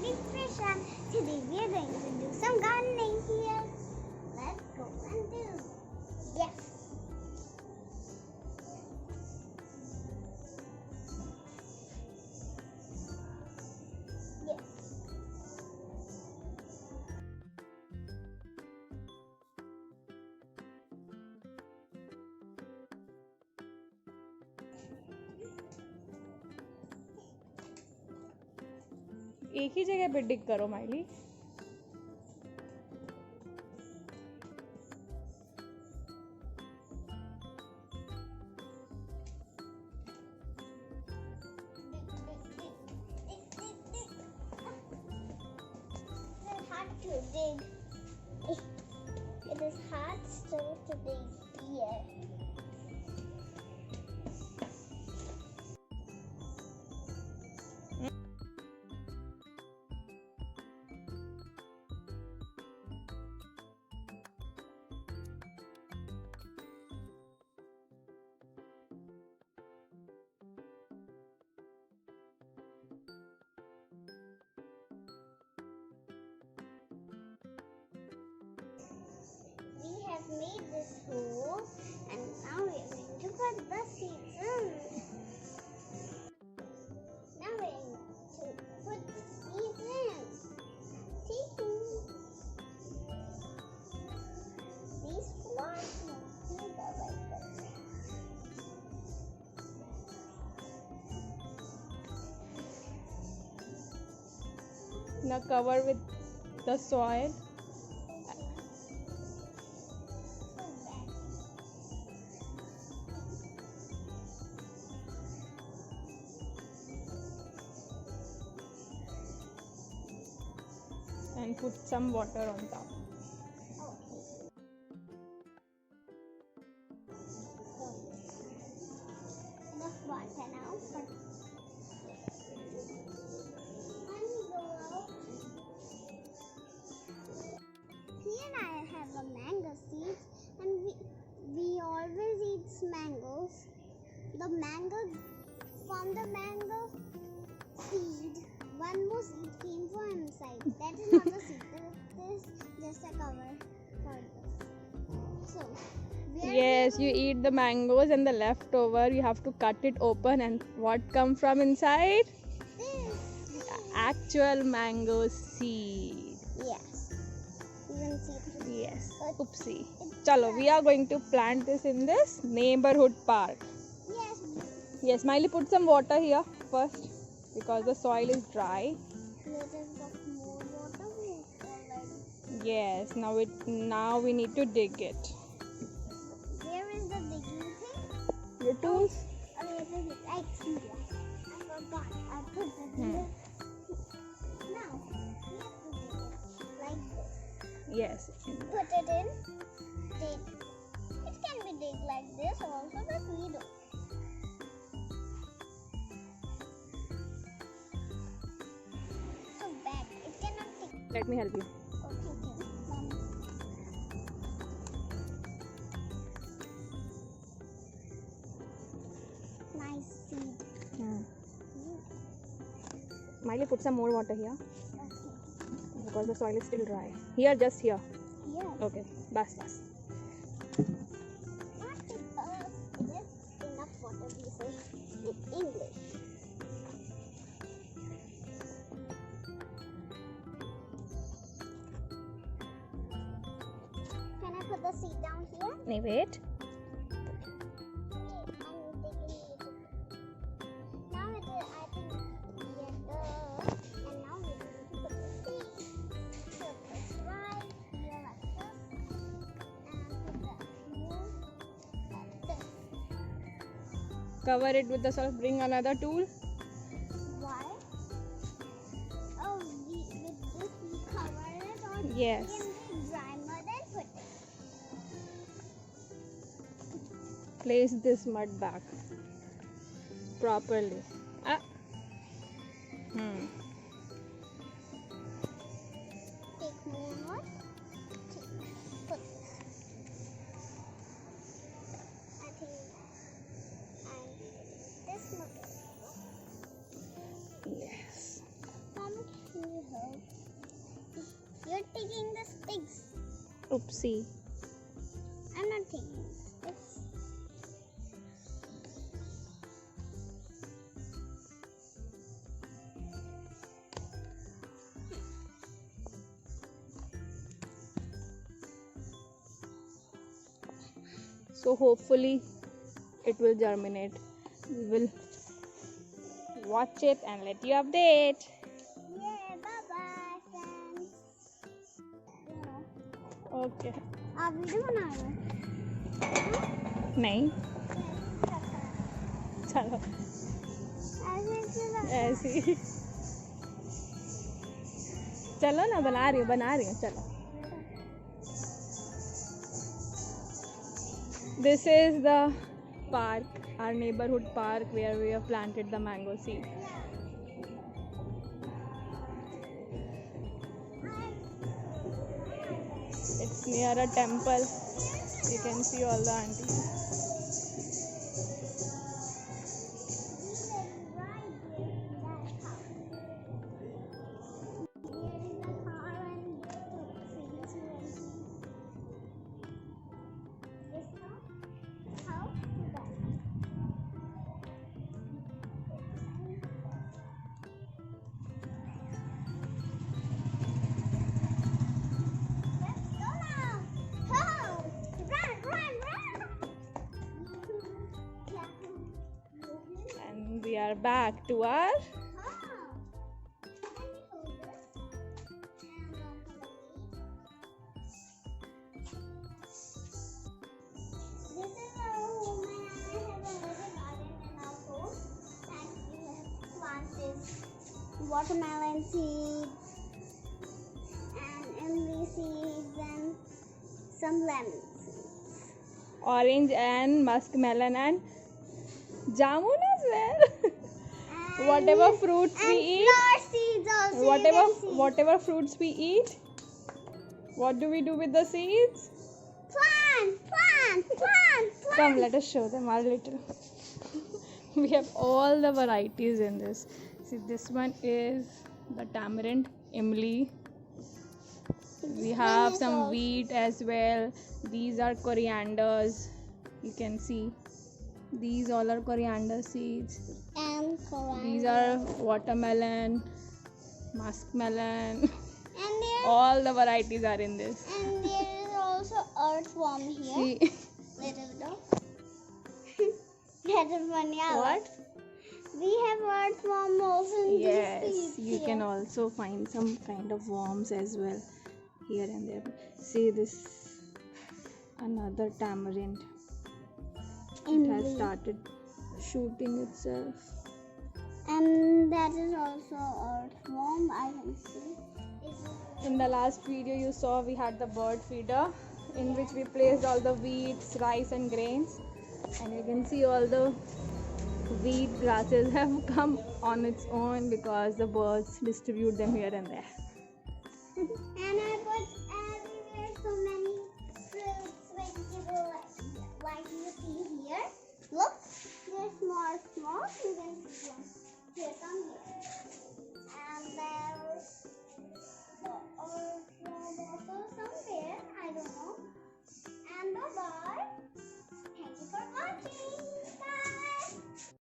Big Trisha. Today we are going to do some gardening here. Let's go and do. Yes. Yes. एक ही जगह पे डिग करो Miley. It's hard to dig. It is hard still to dig here. We have made this hole and now we are going to put the seeds in. Now we are going to put the seeds in. See? These flowers will go like this. Now cover with the soil. And put some water on top. Enough water now. And go out. Here I have a mango seeds, and we always eat mangoes. The mango from the mango seed, one more seed came from inside. That is not a seed. This is just a cover for this. So Yes, you eat the mangoes and the leftover. You have to cut it open, and what come from inside? this. Actual mango seed. Yes. You can see it. Yes. Oopsie. Chalo, we are going to plant this in this neighborhood park. Yes. Yes, Miley, put some water here first because the soil is dry. Little bit more water. Yes. Now we need to dig it. Where is the digging thing? Your tools. Oh, yes, I see it. I forgot. I put it here. Now, we have to dig it like this. Yes. Put it in. Dig. It can be dig like this also, but we don't. So bad. It cannot dig. Let me help you. Okay. Nice seed. Miley, put some more water here Okay. because the soil is still dry. Here, just here. Yes. Okay. Bas. Not because there's enough water, we say in English. Can I put the seed down here? Nee, wait. I'm digging it. Now it is, I think, yellow. And now we're going to put the seed. Put this right here like this. And put that here like this. Cover it with the soil. Bring another tool. Why? Oh, with this we cover it or Yes. we can dry mud and put it. Place this mud back properly. Take more mud. Put this. I think I'm putting this mud also. Yes. Mom, can you help? Oopsie. I'm not taking this. So hopefully it will germinate. We will watch it and let you update. Yeah, bye-bye, friends. Okay. आप video बना रहे हो? नहीं चलो ऐसे ही चलो ना बना रही हूँ चलो. This is the park, our neighborhood park where we have planted the mango seed. It's near a temple. You can see all the aunties. And we are back to our watermelon seeds and imli seeds and some lemon seeds. orange and muskmelon and jamun as well. And Whatever fruits we and eat, flower seeds also. you can see. whatever fruits we eat, what do we do with the seeds? Plant. Come, let us show them our little. We have all the varieties in this. See, this one is the tamarind, imli. We have some wheat as well. These are corianders. You can see. These all are coriander seeds. And coriander. These are watermelon, muskmelon. And there All the varieties are in this. and there is also earthworm here. See. Little dog. That is funny. What? We have earthworm also in Yes, these seeds you here. can also find some kind of worms as well here and there. See this, another tamarind. It has Imli. started shooting itself. And that is also earthworm. I can see. In the last video you saw we had the bird feeder in which we placed all the wheats, rice and grains, and you can see all the wheat grasses have come on its own because the birds distribute them here and there. And I put everywhere so many fruits, vegetables, like you see here. Look, they're small. You can see them. Here, come here. And there's also somewhere, I don't know. And the bird